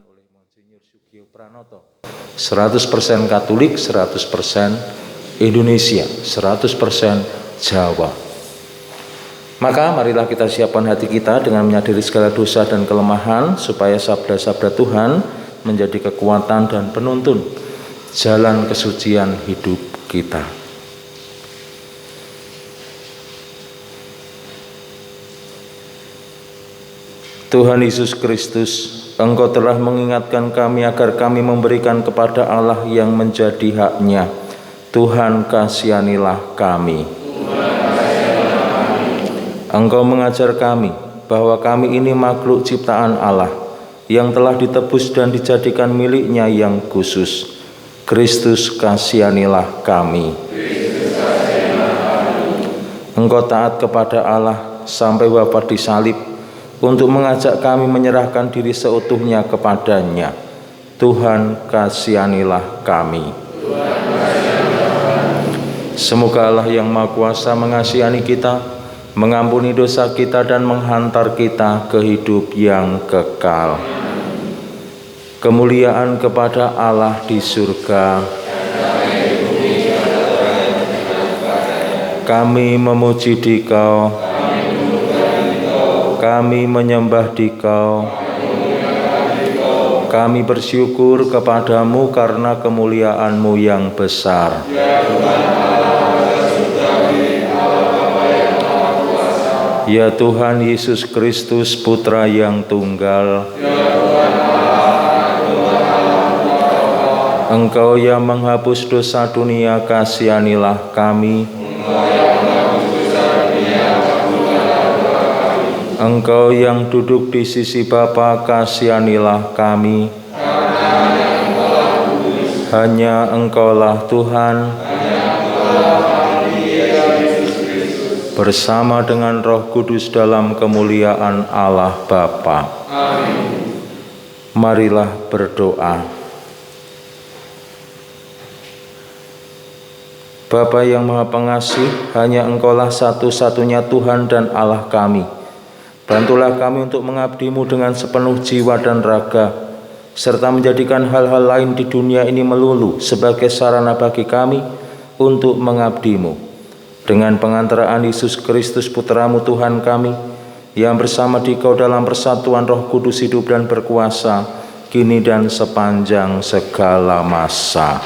disampaikan oleh Monsinyur Sugio Pranoto. 100% Katolik, 100% Indonesia, 100% Jawa. Maka marilah kita siapkan hati kita dengan menyadari segala dosa dan kelemahan, supaya sabda-sabda Tuhan menjadi kekuatan dan penuntun jalan kesucian hidup kita. Tuhan Yesus Kristus, Engkau telah mengingatkan kami agar kami memberikan kepada Allah yang menjadi haknya. Tuhan, kasihanilah kami. Engkau mengajar kami bahwa kami ini makhluk ciptaan Allah yang telah ditebus dan dijadikan miliknya yang khusus. Kristus, kasihanilah kami. Engkau taat kepada Allah sampai wafat di salib untuk mengajak kami menyerahkan diri seutuhnya kepadanya. Tuhan, kasihanilah kami. Semoga Allah yang Maha Kuasa mengasihani kita, mengampuni dosa kita dan menghantar kita ke hidup yang kekal. Kemuliaan kepada Allah di surga. Kami memuji Dikau, kami menyembah Dikau, kami bersyukur kepadamu karena kemuliaan-Mu yang besar. Ya Tuhan Yesus Kristus, Putra yang tunggal, Engkau yang menghapus dosa dunia, kasihanilah kami. Engkau yang duduk di sisi Bapa, kasihanilah kami. Hanya Engkaulah Tuhan, bersama dengan Roh Kudus dalam kemuliaan Allah Bapa. Marilah berdoa. Bapa yang Maha Pengasih, hanya Engkaulah satu-satunya Tuhan dan Allah kami. Bantulah kami untuk mengabdi-Mu dengan sepenuh jiwa dan raga, serta menjadikan hal-hal lain di dunia ini melulu sebagai sarana bagi kami untuk mengabdi-Mu. Dengan pengantaraan Yesus Kristus, Putra-Mu Tuhan kami, yang bersama Dikau dalam persatuan Roh Kudus hidup dan berkuasa, kini dan sepanjang segala masa.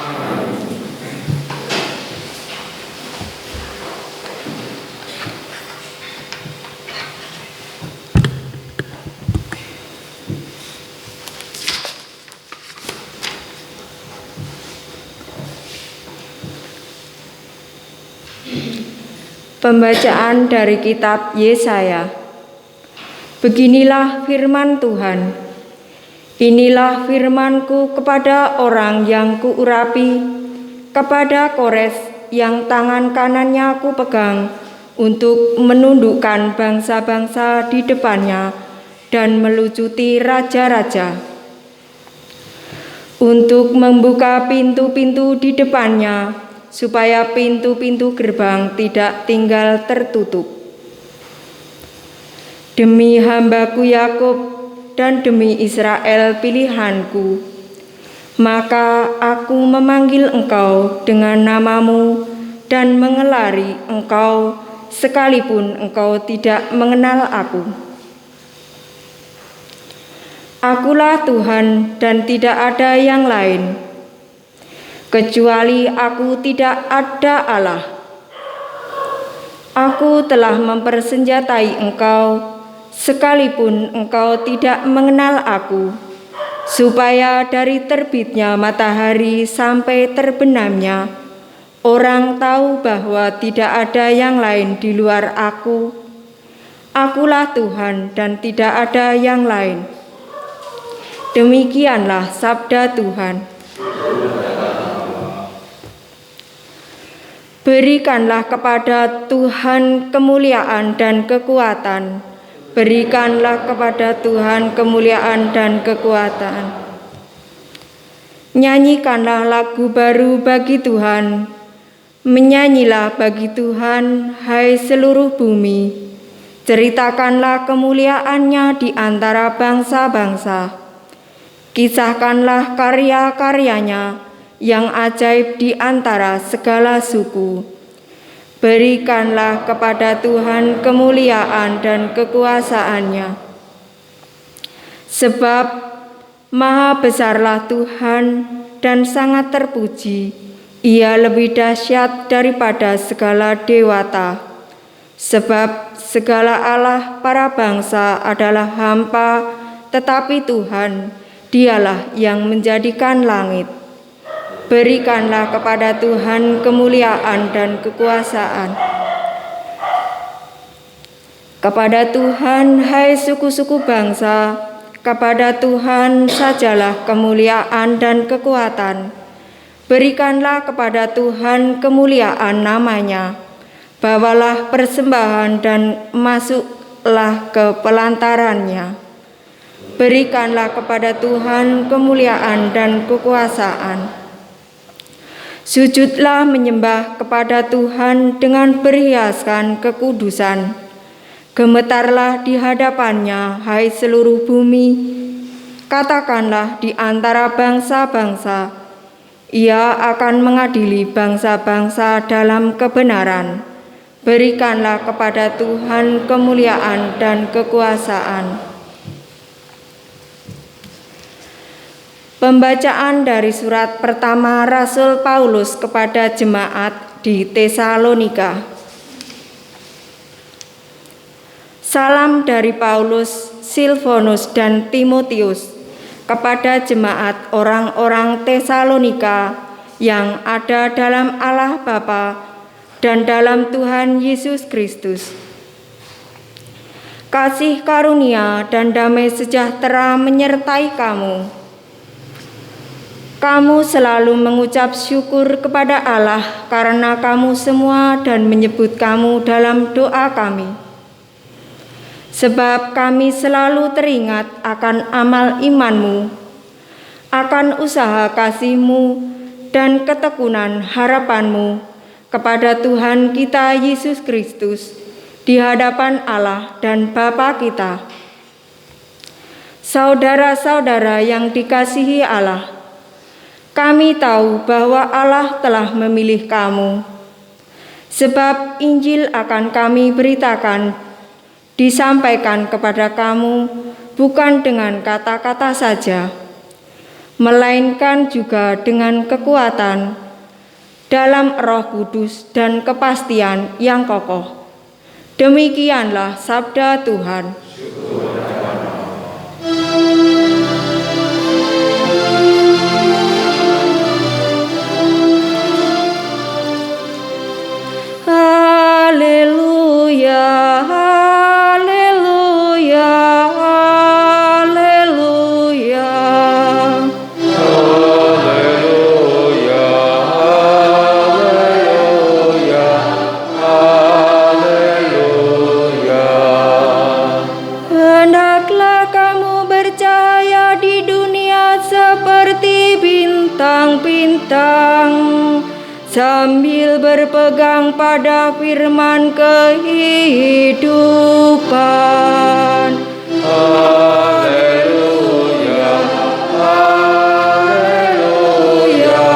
Pembacaan dari kitab Yesaya. Beginilah firman Tuhan. Inilah firman-Ku kepada orang yang Kuurapi, kepada Kores yang tangan kanannya Kupegang, untuk menundukkan bangsa-bangsa di depannya dan melucuti raja-raja, untuk membuka pintu-pintu di depannya, supaya pintu-pintu gerbang tidak tinggal tertutup. Demi hamba-Ku Yakub dan demi Israel pilihan-Ku, maka Aku memanggil engkau dengan namamu dan mengelari engkau sekalipun engkau tidak mengenal Aku. Akulah Tuhan dan tidak ada yang lain. Kecuali Aku tidak ada Allah. Aku telah mempersenjatai engkau, sekalipun engkau tidak mengenal Aku, supaya dari terbitnya matahari sampai terbenamnya, orang tahu bahwa tidak ada yang lain di luar Aku. Akulah Tuhan dan tidak ada yang lain. Demikianlah sabda Tuhan. Berikanlah kepada Tuhan kemuliaan dan kekuatan. Berikanlah kepada Tuhan kemuliaan dan kekuatan. Nyanyikanlah lagu baru bagi Tuhan. Menyanyilah bagi Tuhan, hai seluruh bumi. Ceritakanlah kemuliaan-Nya di antara bangsa-bangsa. Kisahkanlah karya-karyanya yang ajaib di antara segala suku. Berikanlah kepada Tuhan kemuliaan dan kekuasaannya. Sebab maha besarlah Tuhan dan sangat terpuji. Ia lebih dahsyat daripada segala dewata. Sebab segala Allah para bangsa adalah hampa, tetapi Tuhan, Dialah yang menjadikan langit. Berikanlah kepada Tuhan kemuliaan dan kekuasaan. Kepada Tuhan, hai suku-suku bangsa, kepada Tuhan sajalah kemuliaan dan kekuatan. Berikanlah kepada Tuhan kemuliaan namanya. Bawalah persembahan dan masuklah ke pelantarannya. Berikanlah kepada Tuhan kemuliaan dan kekuasaan. Sujudlah menyembah kepada Tuhan dengan berhiaskan kekudusan. Gemetarlah di hadapannya, hai seluruh bumi. Katakanlah di antara bangsa-bangsa, Ia akan mengadili bangsa-bangsa dalam kebenaran. Berikanlah kepada Tuhan kemuliaan dan kekuasaan. Pembacaan dari surat pertama Rasul Paulus kepada jemaat di Tesalonika. Salam dari Paulus, Silvanus, dan Timotius kepada jemaat orang-orang Tesalonika yang ada dalam Allah Bapa dan dalam Tuhan Yesus Kristus. Kasih karunia dan damai sejahtera menyertai kamu. Kamu selalu mengucap syukur kepada Allah karena kamu semua dan menyebut kamu dalam doa kami. Sebab kami selalu teringat akan amal imanmu, akan usaha kasihmu dan ketekunan harapanmu kepada Tuhan kita Yesus Kristus di hadapan Allah dan Bapa kita. Saudara-saudara yang dikasihi Allah, kami tahu bahwa Allah telah memilih kamu, sebab Injil akan kami beritakan disampaikan kepada kamu bukan dengan kata-kata saja, melainkan juga dengan kekuatan dalam Roh Kudus dan kepastian yang kokoh. Demikianlah sabda Tuhan. Haleluya, haleluya, haleluya. Haleluya, haleluya, haleluya. Hendaklah kamu bercahaya di dunia seperti bintang-bintang, sambil berpegang pada firman kehidupan. Haleluya, haleluya,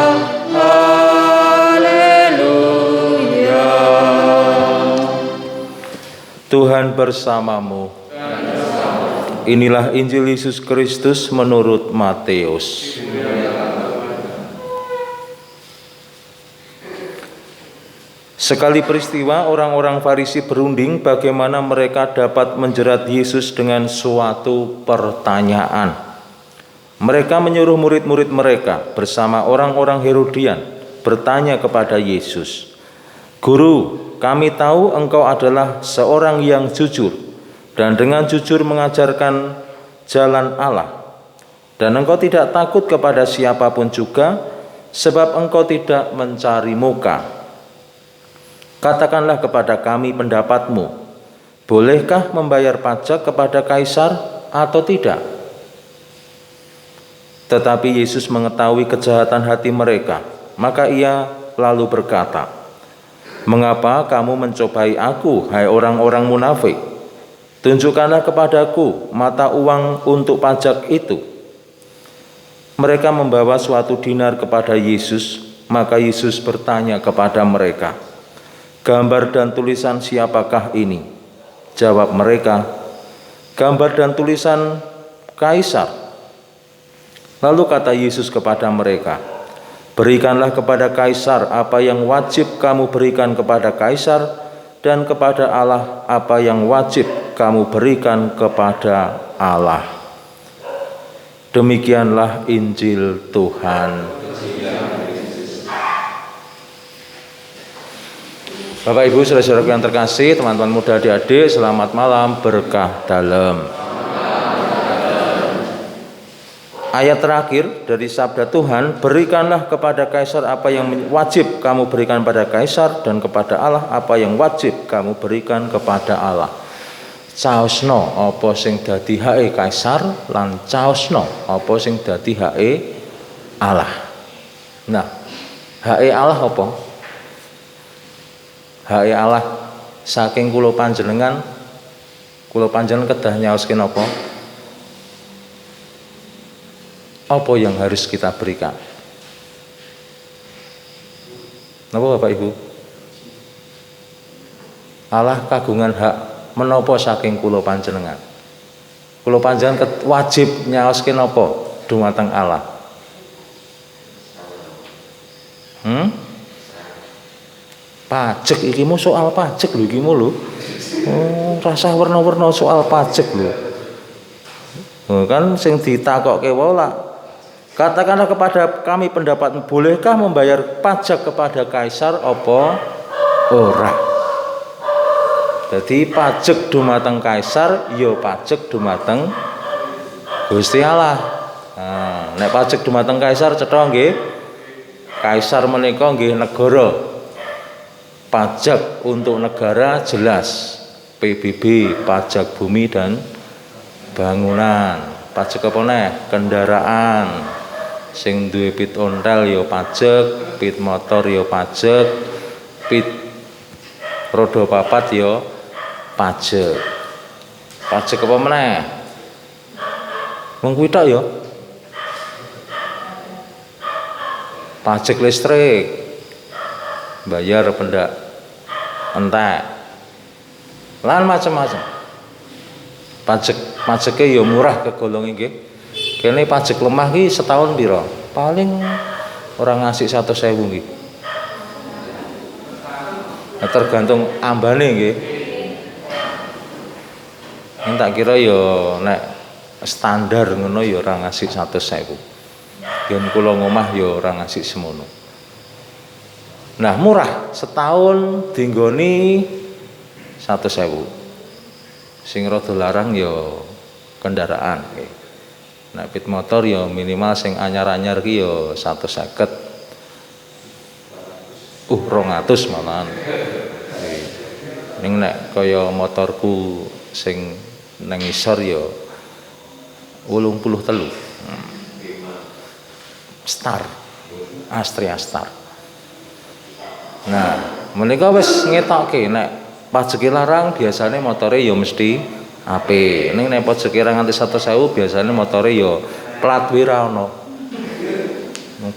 haleluya. Tuhan bersamamu. Inilah Injil Yesus Kristus menurut Matius. Sekali peristiwa, orang-orang Farisi berunding bagaimana mereka dapat menjerat Yesus dengan suatu pertanyaan. Mereka menyuruh murid-murid mereka bersama orang-orang Herodian bertanya kepada Yesus, "Guru, kami tahu engkau adalah seorang yang jujur dan dengan jujur mengajarkan jalan Allah. Dan engkau tidak takut kepada siapapun juga, sebab engkau tidak mencari muka. Katakanlah kepada kami pendapatmu, bolehkah membayar pajak kepada Kaisar atau tidak?" Tetapi Yesus mengetahui kejahatan hati mereka, maka Ia lalu berkata, "Mengapa kamu mencobai aku, hai orang-orang munafik? Tunjukkanlah kepadaku mata uang untuk pajak itu." Mereka membawa suatu dinar kepada Yesus, maka Yesus bertanya kepada mereka, "Gambar dan tulisan siapakah ini?" Jawab mereka, "Gambar dan tulisan Kaisar." Lalu kata Yesus kepada mereka, "Berikanlah kepada Kaisar apa yang wajib kamu berikan kepada Kaisar, dan kepada Allah apa yang wajib kamu berikan kepada Allah." Demikianlah Injil Tuhan. Bapak Ibu, saudara-saudara yang terkasih, teman-teman muda, adik-adik, selamat malam, berkah dalam. Ayat terakhir dari sabda Tuhan, "Berikanlah kepada Kaisar apa yang wajib kamu berikan pada Kaisar, dan kepada Allah apa yang wajib kamu berikan kepada Allah." Caosno apa sing dadi hake Kaisar, lan caosno apa sing dadi hake Allah. Nah, hake Allah apa? Hake Allah saking kula panjenengan kedah nyaosken apa? Apa yang harus kita berikan? Napa Bapak Ibu? Allah kagungan hak menapa saking kula panjenengan? Kula panjenengan wajib nyaosken apa dumateng Allah? Pajak iki mu soal pajak lho iki mu lho. Rasa werna-werna soal pajak lho. Kan sing ditakokke wae lah. Katakanlah kepada kami pendapat, bolehkah membayar pajak kepada Kaisar apa ora? Jadi pajak dumateng Kaisar, ya pajak dumateng Gusti Allah. Nah, nek pajak dumateng Kaisar cetha nggih. Kaisar menika nggih negara. Pajak untuk negara jelas. PBB, pajak bumi dan bangunan. Pajak apa neh? Kendaraan. Sing duwe pit ontel ya pajak, pit motor ya pajak, pit roda papat ya pajak. Pajak apa meneh? Wong kuwi tok ya. Pajak listrik. Bayar pendak entek. Lan macam-macam. Pajake ya murah kegolonge nggih. Kene pajak lemah ki setahun pira? Paling ora ngasih 100.000 nggih. Tergantung ambane nggih. Nek tak kira ya nek standar ngono ya ora ngasih 100.000. Yen kula ngomah ya ora ngasih semono. Nah, murah, setahun dinggoni 100.000. Sing rada larang ya kendaraan nggih. Nek pit motor ya minimal sing anyar-anyar ki ya 150. 200 malahan. Ning nek kaya motorku sing nang isor ya 83. Star. Astria Star. Nah, menika wis ngetokke nek pajeke larang biasane motore ya mesti apik. Ning nek pajeke ra nganti 100.000 biasane motore ya plat wira ana.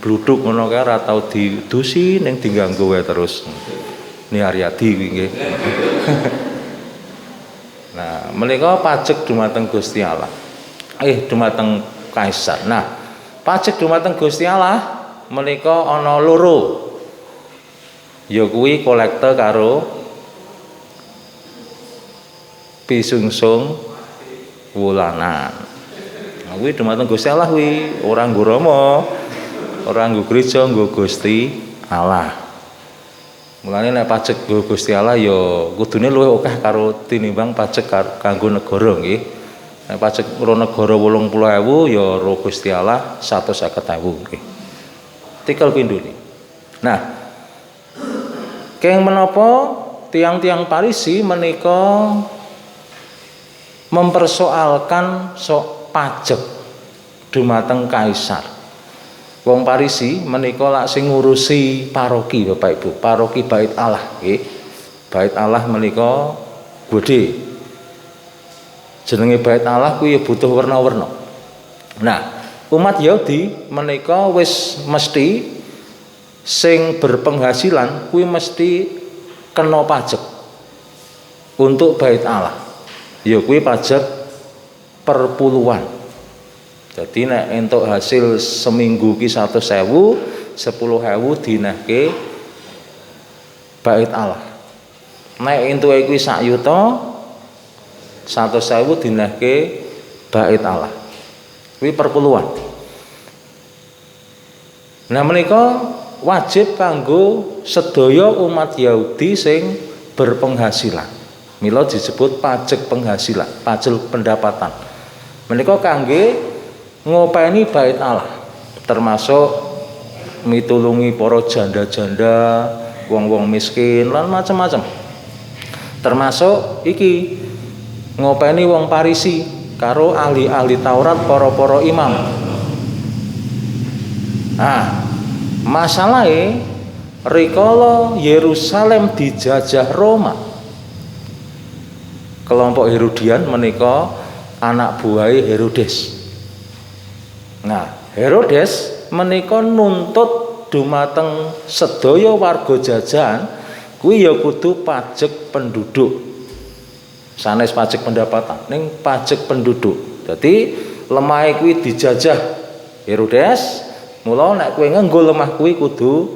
Bluduk ngono kae ora tau didusi ning diganggo wae terus. Ni Aryadi kuwi nggih. Nah, menika pajak dumateng Gusti Allah. Dumateng Kaisar. Nah, pajak dumateng Gusti Allah menika ana loro. Ya kuwi kolekte karo pisungsung wulanan. Nah, kuwi dumateng Gusti Allah kuwi, ora nggo Rama, ora nggo gereja, nggo Gusti Allah. Mulane nek pajak nggo Gusti Allah ya kudune luwih akeh karo tinimbang pajak kanggo negara nggih. Nek pajak karo negara 80.000 ya ro Gusti Allah 150.000 nggih. Tikel pindune. Nah, keng menapa tiang-tiang Parisi menika mempersoalkan sok pajak dumateng Kaisar. Wong Parisi menika lak sing ngurusi paroki Bapak Ibu, paroki Bait Allah nggih. Bait Allah menika gedhe. Jenenge Bait Allah kuwi ya butuh werna-werna. Nah, umat Yahudi menika wis mesti sing berpenghasilan kuwi mesti kena pajak untuk bait Allah. Ya kuwi pajak perpuluhan. Jadi nek entuk hasil seminggu ki 100.000, 10.000 dinehke bait Allah. Nek entuke kuwi 1 yuta, 100.000 dinehke bait Allah. Kuwi perpuluhan. Nah menika wajib kanggo sedaya umat Yahudi sing berpenghasilan. Mila disebut pajak penghasilan, pajak pendapatan. Menika kangge ngopeni bait Allah, termasuk mitulungi para janda-janda, wong-wong miskin lan macam-macam. Termasuk iki ngopeni wong Parisi karo ahli-ahli Taurat, para-para imam. Nah, masalahe rikala Yerusalem dijajah Roma. Kelompok Herodian menika anak buahe Herodes. Nah, Herodes menika nuntut dumateng sedaya warga jajahan kuwi ya kudu pajak penduduk. Sanes pajak pendapatan, ning pajak penduduk. Dadi lemahe kuwi dijajah Herodes, mula nek kowe nganggo lemah kuwi kudu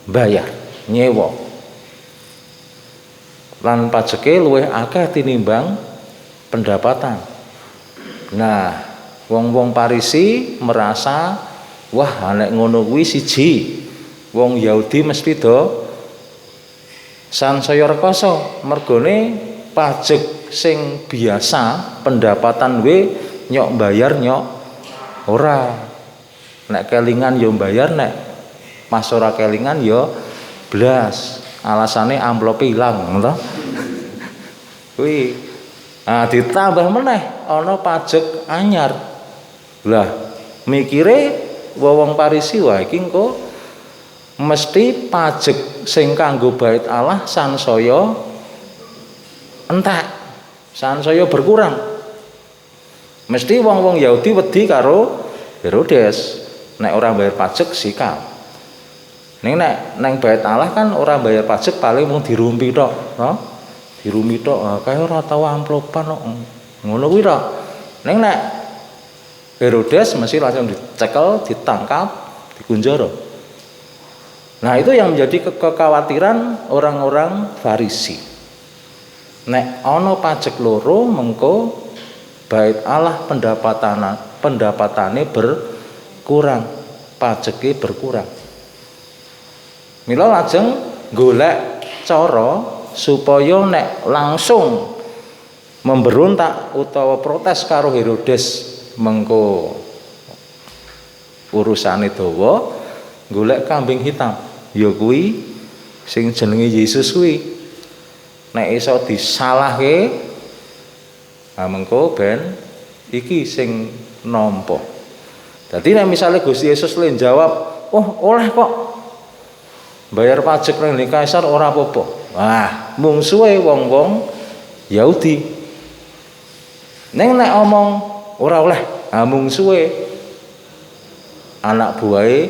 bayar, nyewa. Lan pajeke luwih akeh tinimbang pendapatan. Nah, wong-wong Parisi merasa, wah nek ngono kuwi siji wong Yahudi mesti do sansaya rekoso, mergone pajak sing biasa pendapatan we nyok bayar nyok ora. Nek kelingan yo bayar, nek pas ora kelingan yo blas. Alasane amplope ilang ngono. Kuwi ditambah meneh ana pajak anyar. Lah mikire wong Parisi wae iki engko mesti pajak sing kanggo bait Allah sansaya entek, sansaya berkurang. Mesti wong-wong Yahudi wedi karo Herodes nek ora bayar pajak sikap. Ning nek nang bait Allah kan ora bayar pajak paling mung dirumpi tok, no? Dirumpi tok, kae ora tau amplopan kok. Ngono kuwi tok. Ning nek Herodes mesti langsung dicekel, ditangkap, dikunjara. Nah, itu yang menjadi kekhawatiran orang-orang Farisi. Nek ana pajak loro mengko bait Allah pendapatane berkurang, pajake berkurang. Mila lajeng golek cara supaya nek langsung memberontak utawa protes karo Herodes mengko urusane dawa, golek kambing hitam. Ya kuwi sing jenenge Yesus kuwi. Nek iso disalahke, mengko ben iki sing nampa. Dadi nek misale Gusti Yesus le jawab, "Oh, oleh kok bayar pajak nang Kaisar ora apa-apa." Wah, mungsuhe wong-wong Yahudi. Ning nek omong ora oleh, mungsuhe anak buahe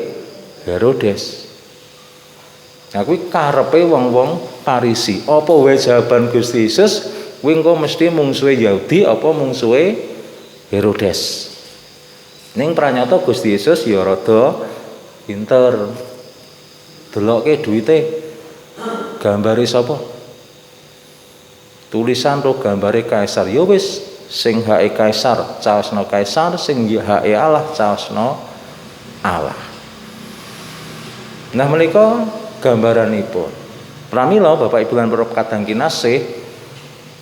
Herodes. Nah kuwi karepe wong-wong Farisi. Apa wae jawaban Gusti Yesus kuwi engko mesti mungsuhe Yahudi apa mungsuhe Herodes. Ning pranyata Gusti Yesus ya rada pinter. Deloke duwite gambare sapa? Tulisan ro gambare Kaisar. Ya wis, sing hake Kaisar caosna Kaisar, sing hake Allah caosna Allah. Nah menika gambaranipun. Pramila Bapak Ibu lan para kadang kinasih,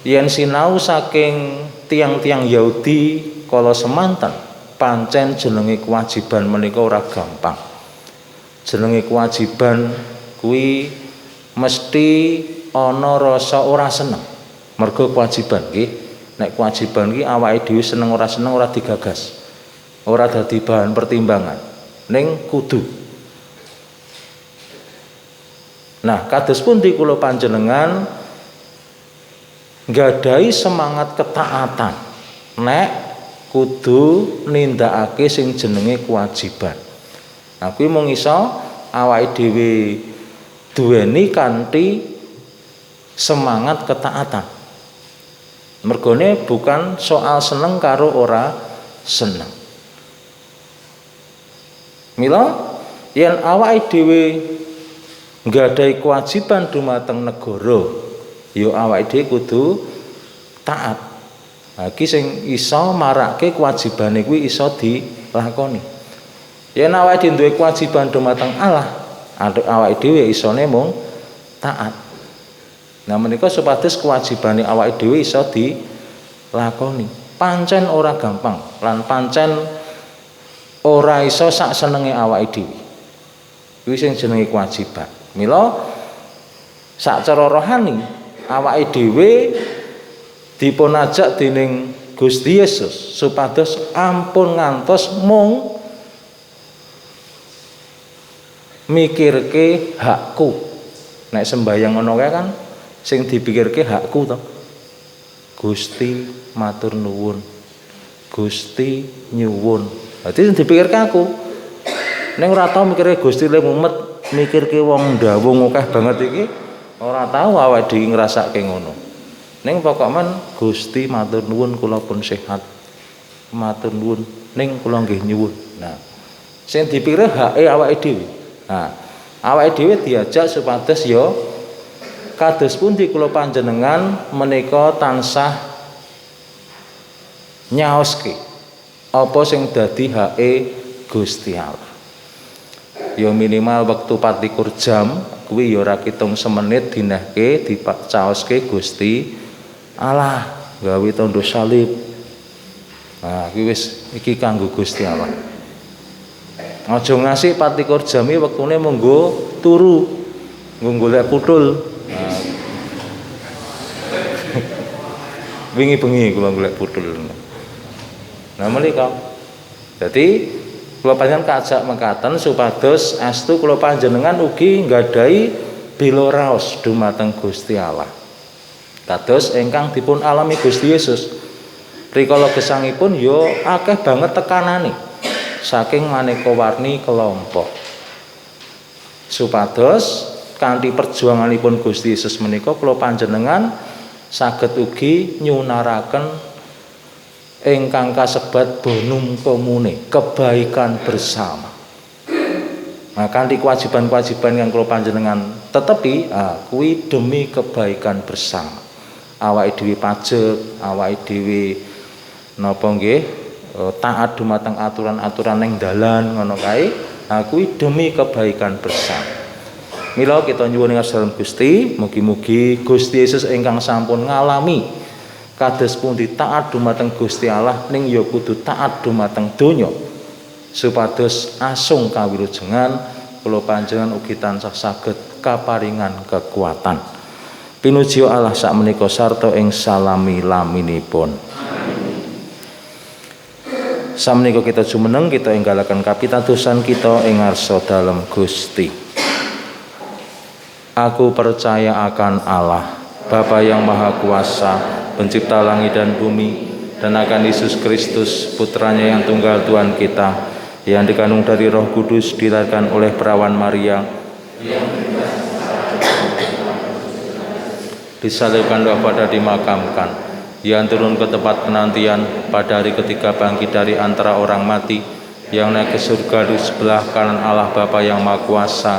yen sinau saking tiang-tiang Yahudi kala semanten, pancen jenenge kewajiban menika ora gampang. Jenenge kewajiban kuwi mesti ana rasa ora seneng. Mergo kewajiban nggih, nek kewajiban ki awake dhewe seneng ora digagas. Ora dadi bahan pertimbangan. Ning kudu. Nah, kados pundi kula panjenengan nggadahi semangat ketaatan nek kudu nindakake sing jenenge kewajiban. Nah kuwi mung iso awake dhewe duweni kanthi semangat ketaatan. Mergone bukan soal seneng karo ora seneng. Mila yen awake dhewe nggadahi kewajiban dumateng negara, ya awake dhewe kudu taat. Nah, iki sing iso marake kewajibane kuwi iso dilakoni. Yen awake dhewe duwe kewajiban dumateng Allah, awake dhewe isone mung taat. Nah menika supados kewajibane awake dhewe iso dilakoni. Pancen ora gampang lan pancen ora iso sak senenge awake dhewe. Kuwi sing jenenge kewajiban. Mila sacara rohani awake dhewe dipun ajak dening Gusti Yesus supados ampun ngantos mung mikirke hakku. Nek sembahyang ngono kae kan sing dipikirke hakku to. Gusti matur nuwun. Gusti nyuwun. Dadi sing dipikirke aku. Ning ora tau mikirke Gusti le mumet mikirke wong ndawung akeh banget iki ora tau awake dhewe ngrasake ngono. Ning pokok men Gusti matur nuwun kula pun sehat. Matur nuwun ning kula nggih nyuwun. Nah, sing dipikir hake awake dhewe. Nah, awake dhewe diajak supados ya kados pundi kula panjenengan menika tansah nyaoske apa sing dadi hake Gusti Allah. Ya minimal wektu 24 jam kuwi ya ora kitung semenit dinehke dicaoske Gusti Allah gawe tandha salib. Nah, kuwi wis iki kanggo Gusti Allah. Aja ngasih 24 jam iki wektune monggo turu, nggo golek puthul. Nah. Wingi bengi kula golek puthul. Nah menika. Dadi kula panjenengan kaajak mekaten supados astu kula panjenengan ugi nggadahi bela raos dumateng Gusti Allah. Kados ingkang dipun alami Gusti Yesus. Rikala gesangipun ya akeh banget tekanane saking maneka warni kelompok. Supados kanthi perjuanganipun Gusti Yesus menika kula panjenengan saged ugi nyunaraken ingkang kasebat bonum komune, kebaikan bersama. Nah, kanthi kewajiban-kewajiban yang kula panjenengan tetepi, kuwi demi kebaikan bersama. Awake dhewe pajek, awake dhewe napa nggih taat dumateng aturan-aturan ning dalan ngono kae, kuwi demi kebaikan bersama. Mila kita nyuwun ing asring Gusti, mugi-mugi Gusti Yesus ingkang sampun ngalami kados pundi taat dumateng Gusti Allah ning ya kudu taat dumateng donya supados asung kawilujengan kula panjenengan ugi tansah saged kaparingan kekuatan pinuji Allah sakmenika sarta ing salami-laminipun. Sakmenika kita jumeneng kita enggalaken kapitadosan kita ing ngarsa dalem Gusti. Aku percaya akan Allah Bapa yang Maha Kuasa, pencipta langit dan bumi, dan akan Yesus Kristus, putranya yang tunggal Tuhan kita, yang dikandung dari Roh Kudus, dilahirkan oleh perawan Maria, disalibkan, wafat dan dimakamkan, yang turun ke tempat penantian, pada hari ketiga bangkit dari antara orang mati, yang naik ke surga di sebelah kanan Allah Bapa yang Maha Kuasa,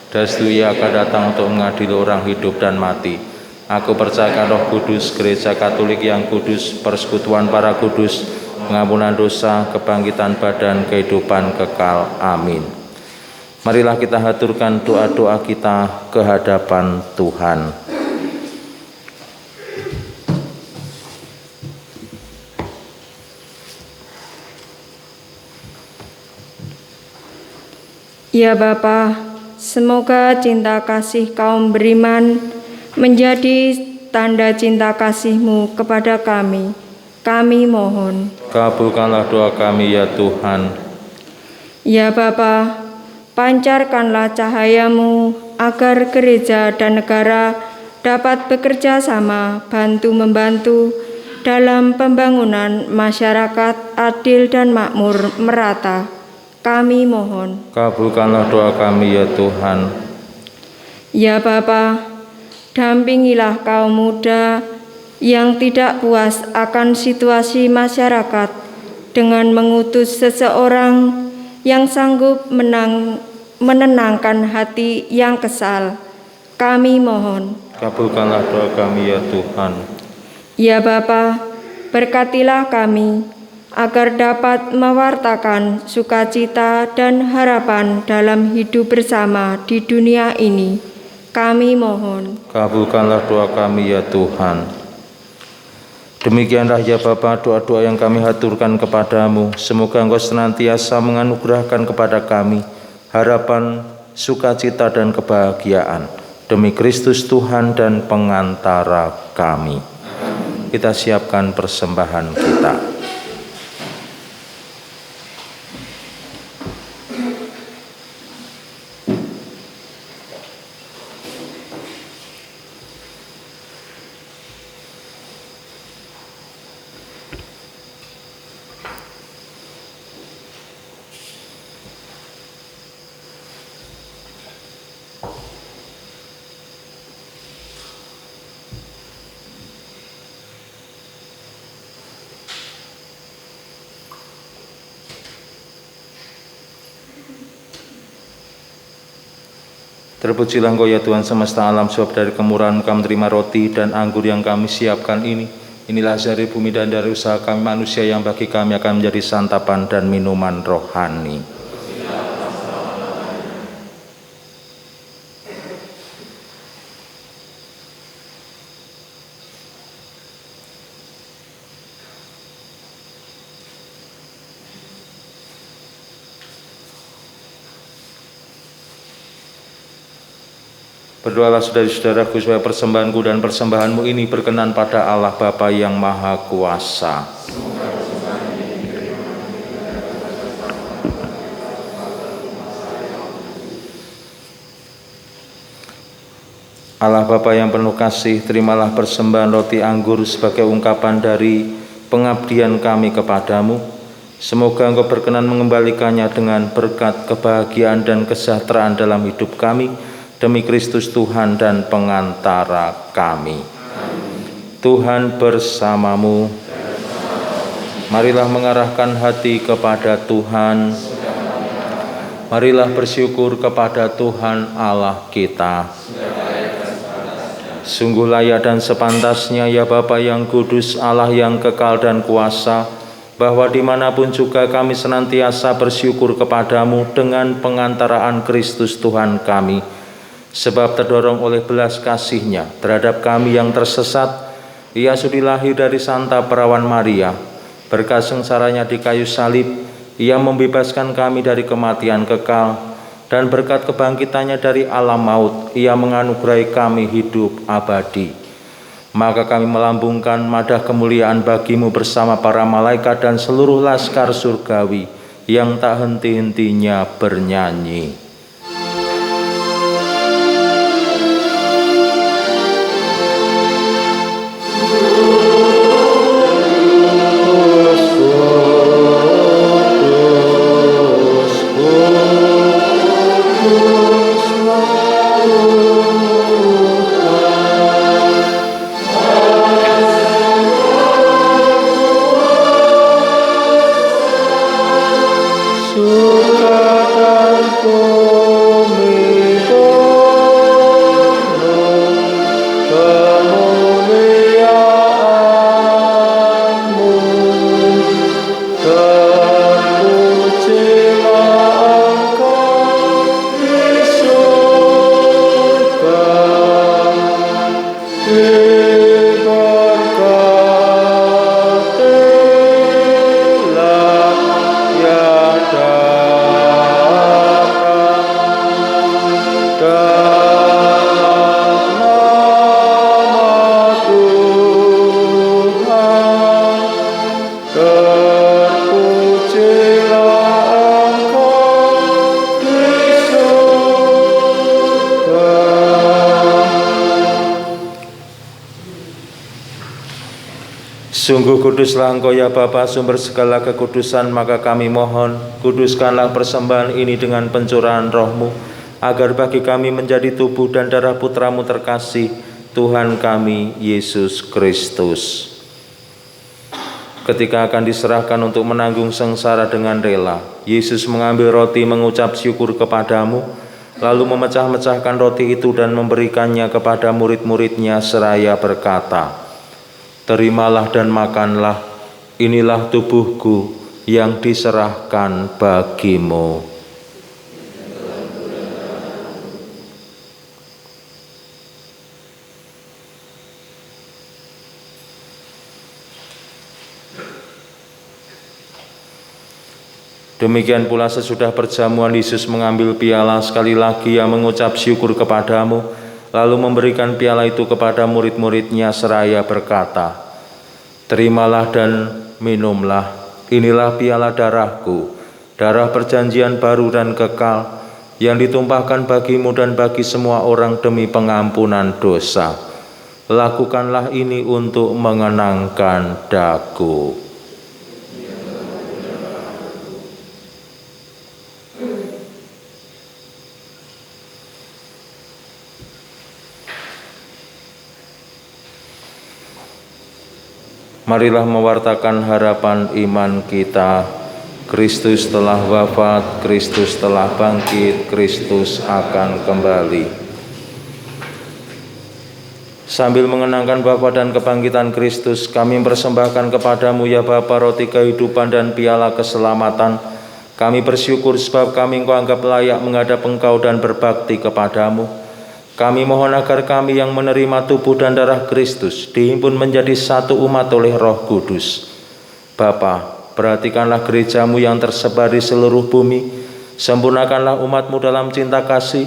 dan Ia akan datang untuk mengadili orang hidup dan mati. Aku percaya Roh Kudus, Gereja Katolik yang kudus, persekutuan para kudus, pengampunan dosa, kebangkitan badan, kehidupan kekal. Amin. Marilah kita haturkan doa-doa kita ke hadapan Tuhan. Ya Bapa, semoga cinta kasih kaum beriman menjadi tanda cinta kasih-Mu kepada kami. Kami mohon. Kabulkanlah doa kami ya Tuhan. Ya Bapa, pancarkanlah cahaya-Mu agar gereja dan negara dapat bekerja sama, bantu-membantu dalam pembangunan masyarakat adil dan makmur merata. Kami mohon. Kabulkanlah doa kami ya Tuhan. Ya Bapa, dampingilah kaum muda yang tidak puas akan situasi masyarakat dengan mengutus seseorang yang sanggup menenangkan hati yang kesal. Kami mohon. Kabulkanlah doa kami ya Tuhan. Ya Bapa, berkatilah kami agar dapat mewartakan sukacita dan harapan dalam hidup bersama di dunia ini. Kami mohon. Kabulkanlah doa kami ya Tuhan. Demikianlah ya Bapa doa-doa yang kami haturkan kepadamu. Semoga Engkau senantiasa menganugerahkan kepada kami harapan, sukacita dan kebahagiaan. Demi Kristus Tuhan dan pengantara kami. Kita siapkan persembahan kita. Terpujilah Engkau ya Tuhan semesta alam, sebab dari kemurahan-Mu kami menerima roti dan anggur yang kami siapkan ini. Inilah dari bumi dan dari usaha kami manusia yang bagi kami akan menjadi santapan dan minuman rohani. Berdoalah saudari-saudaraku supaya persembahanku dan persembahanmu ini berkenan pada Allah Bapa yang Maha Kuasa. Allah Bapa yang penuh kasih, terimalah persembahan roti anggur sebagai ungkapan dari pengabdian kami kepadamu. Semoga Engkau berkenan mengembalikannya dengan berkat kebahagiaan dan kesejahteraan dalam hidup kami. Demi Kristus Tuhan dan pengantara kami. Tuhan bersamamu. Marilah mengarahkan hati kepada Tuhan. Marilah bersyukur kepada Tuhan Allah kita. Sungguh layak dan sepantasnya ya Bapa yang kudus, Allah yang kekal dan kuasa, bahwa dimanapun juga kami senantiasa bersyukur kepadamu dengan pengantaraan Kristus Tuhan kami. Sebab terdorong oleh belas kasih-Nya terhadap kami yang tersesat, Ia sudi lahir dari Santa Perawan Maria. Berkat sengsaranya di kayu salib, Ia membebaskan kami dari kematian kekal, dan berkat kebangkitannya dari alam maut, Ia menganugerahi kami hidup abadi. Maka kami melambungkan madah kemuliaan bagi-Mu bersama para malaikat dan seluruh laskar surgawi yang tak henti-hentinya bernyanyi. Surga dan Sungguh kuduslah Engkau ya Bapa, sumber segala kekudusan, maka kami mohon, kuduskanlah persembahan ini dengan pencurahan Roh-Mu, agar bagi kami menjadi tubuh dan darah Putra-Mu terkasih, Tuhan kami, Yesus Kristus. Ketika akan diserahkan untuk menanggung sengsara dengan rela, Yesus mengambil roti, mengucap syukur kepadamu, lalu memecah-mecahkan roti itu dan memberikannya kepada murid-muridnya seraya berkata, "Terimalah dan makanlah, inilah tubuhku yang diserahkan bagimu." Demikian pula sesudah perjamuan, Yesus mengambil piala, sekali lagi Ia mengucap syukur kepadamu, lalu memberikan piala itu kepada murid-muridnya seraya berkata, "Terimalah dan minumlah, inilah piala darahku, darah perjanjian baru dan kekal, yang ditumpahkan bagimu dan bagi semua orang demi pengampunan dosa. Lakukanlah ini untuk mengenangkan daku." Marilah mewartakan harapan iman kita. Kristus telah wafat, Kristus telah bangkit, Kristus akan kembali. Sambil mengenangkan wafat dan kebangkitan Kristus, kami persembahkan kepadamu ya Bapa roti kehidupan dan piala keselamatan. Kami bersyukur sebab kami Engkau anggap layak menghadap Engkau dan berbakti kepadamu. Kami mohon agar kami yang menerima tubuh dan darah Kristus dihimpun menjadi satu umat oleh Roh Kudus. Bapa, perhatikanlah gerejamu yang tersebar di seluruh bumi. Sempurnakanlah umatmu dalam cinta kasih,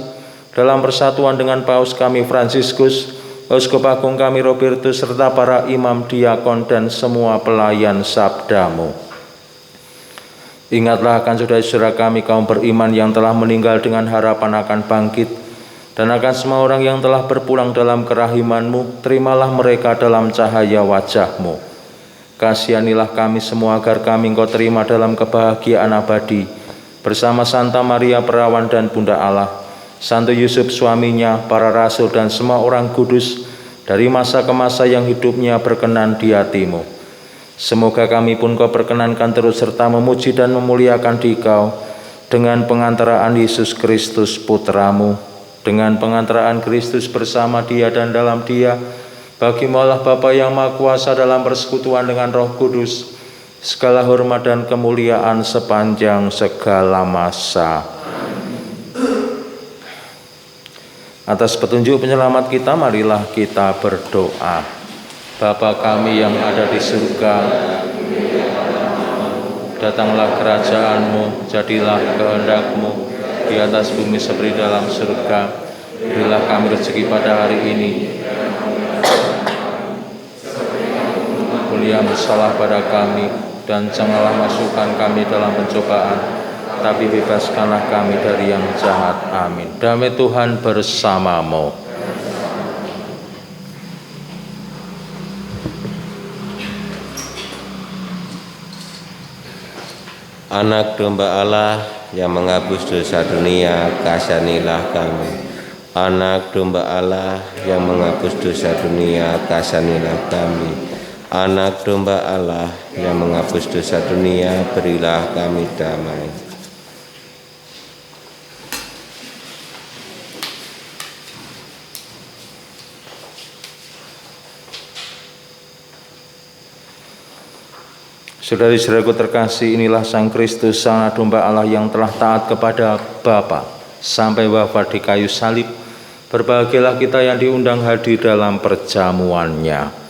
dalam persatuan dengan Paus kami Fransiskus, Uskup Agung kami Robertus, serta para imam, diakon, dan semua pelayan sabdamu. Ingatlah akan saudara-saudara kami kaum beriman yang telah meninggal dengan harapan akan bangkit, dan akan semua orang yang telah berpulang dalam kerahiman-Mu. Terimalah mereka dalam cahaya wajah-Mu. Kasihanilah kami semua agar kami Engkau terima dalam kebahagiaan abadi bersama Santa Maria Perawan dan Bunda Allah, Santo Yusuf suaminya, para rasul dan semua orang kudus dari masa ke masa yang hidupnya berkenan di hati-Mu. Semoga kami pun Kau perkenankan terus serta memuji dan memuliakan Dikau dengan pengantaraan Yesus Kristus Putra-Mu, dengan pengantaraan Kristus bersama Dia dan dalam Dia, bagi-Mu Allah Bapa yang Maha Kuasa dalam persekutuan dengan Roh Kudus, segala hormat dan kemuliaan sepanjang segala masa. Atas petunjuk penyelamat kita, marilah kita berdoa. Bapa kami yang ada di surga, datanglah kerajaan-Mu, jadilah kehendak-Mu di atas bumi seperti dalam surga. Berilah kami rezeki pada hari ini. Ampunilah salah pada kami, dan janganlah masukkan kami dalam pencobaan, tapi bebaskanlah kami dari yang jahat. Amin. Damai Tuhan bersamamu. Anak domba Allah yang menghapus dosa dunia, kasihanilah kami. Anak domba Allah yang menghapus dosa dunia, kasihanilah kami. Anak domba Allah yang menghapus dosa dunia, berilah kami damai. Saudari-saudaraku terkasih, inilah Sang Kristus, Sang Anak Domba Allah yang telah taat kepada Bapa sampai wafat di kayu salib. Berbahagialah kita yang diundang hadir dalam perjamuannya.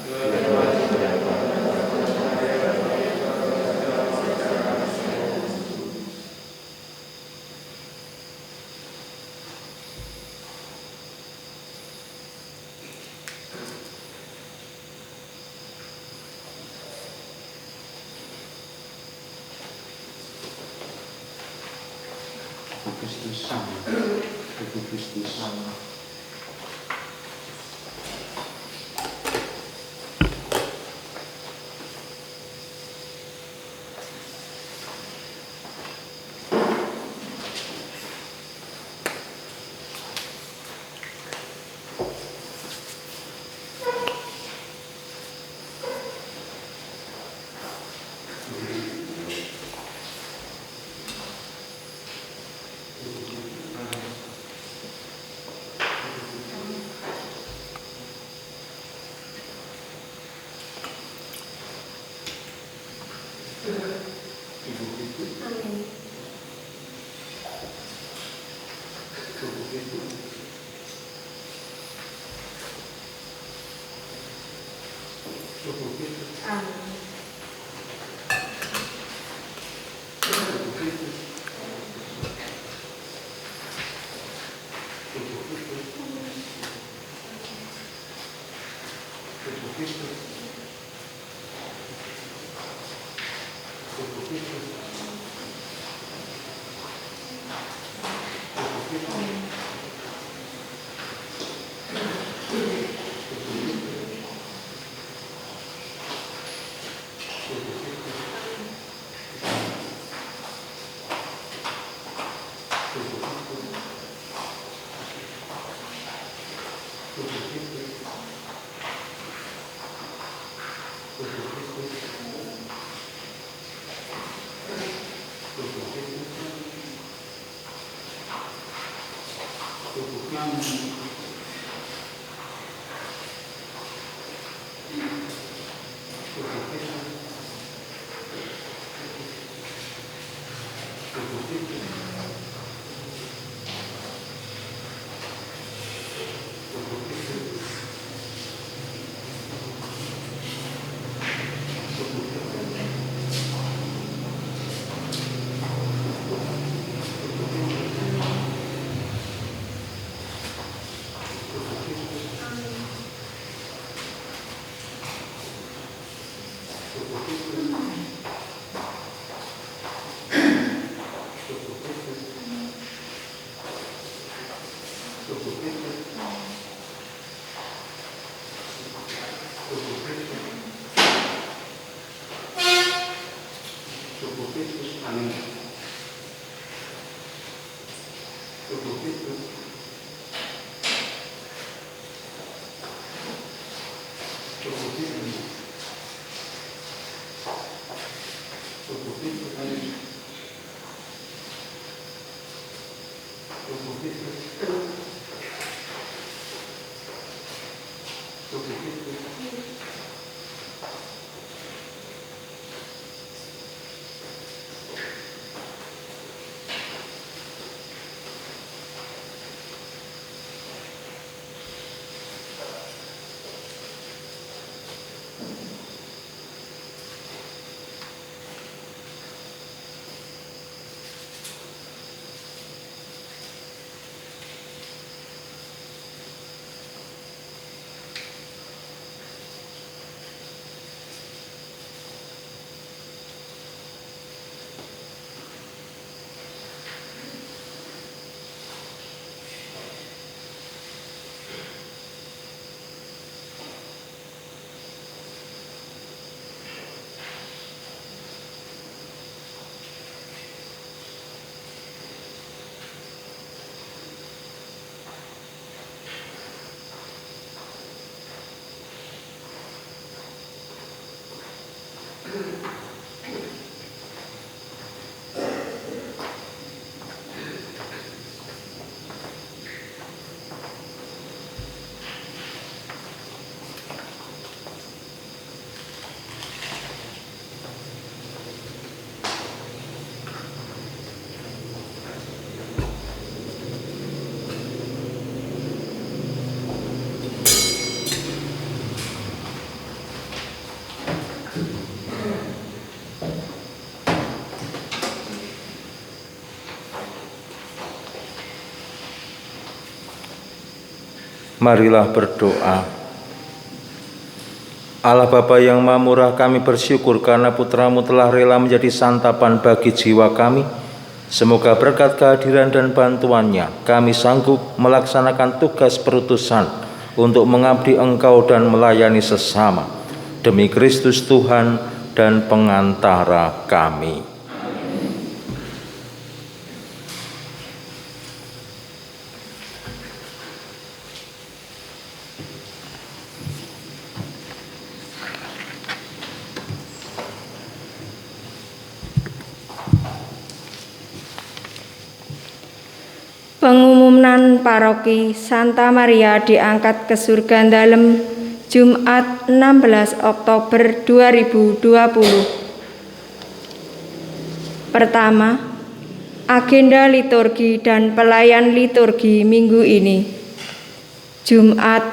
Marilah berdoa. Allah Bapa yang Maha Murah, kami bersyukur karena Putra-Mu telah rela menjadi santapan bagi jiwa kami. Semoga berkat kehadiran dan bantuannya, kami sanggup melaksanakan tugas perutusan untuk mengabdi Engkau dan melayani sesama. Demi Kristus Tuhan dan pengantara kami. Pengumuman Paroki Santa Maria diangkat ke surga dalem Jumat 16 Oktober 2020. Pertama, agenda liturgi dan pelayan liturgi minggu ini. Jumat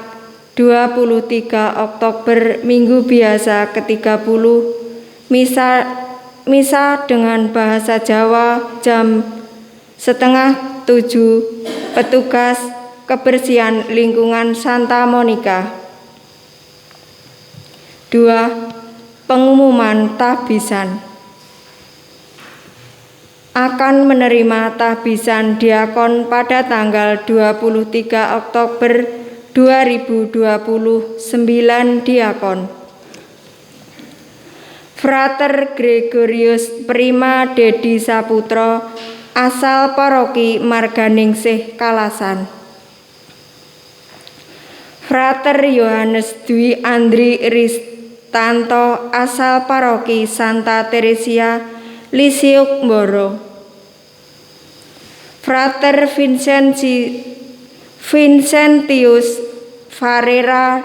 23 Oktober Minggu Biasa ke-30, misa dengan bahasa Jawa jam 6:30, petugas kebersihan lingkungan Santa Monica. 2. Pengumuman tahbisan. Akan menerima tahbisan diakon pada tanggal 23 Oktober 2020, 9 diakon. Frater Gregorius Prima Dedi Saputro, asal paroki Marganingsih Kalasan. Frater Yohanes Dwi Andri Ristanto, asal paroki Santa Teresia Lisiuk Mboro. Frater Vincentius Farera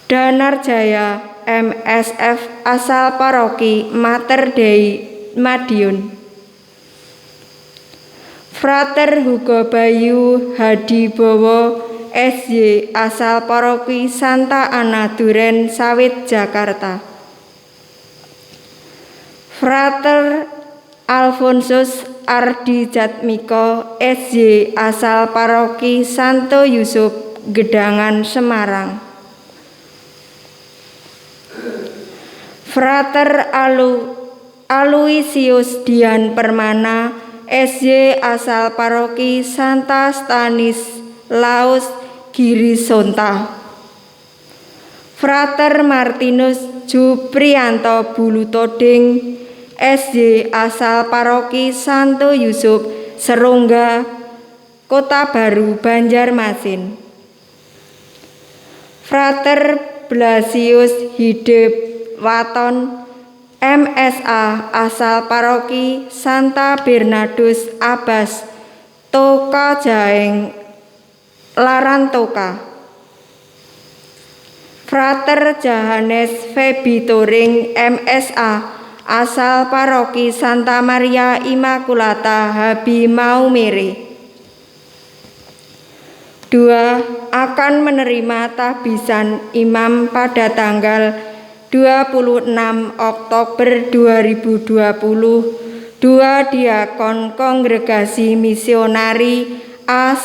Danarjaya, MSF, asal paroki Mater Dei Madiun. Frater Hugo Bayu Hadibowo, SY, asal paroki Santa Ana Duren Sawit, Jakarta. Frater Alfonsus Ardi Jatmiko, SY, asal paroki Santo Yusuf, Gedangan, Semarang. Frater Aloysius Dian Permana, SY, asal paroki Santa Stanislaus Girisonta. Frater Martinus Juprianto Bulutoding, SY, asal paroki Santo Yusuf Serongga, Kota Baru, Banjarmasin. Frater Blasius Hidewaton, MSA, asal paroki Santa Bernardus Abbas, Toka Jaeng, Larantoka. Frater Johannes Febitoring, MSA, asal paroki Santa Maria Immaculata Habi Maumere. 2. Akan menerima tahbisan imam pada tanggal 26 Oktober 2020, 2 diakon Kongregasi Misionari A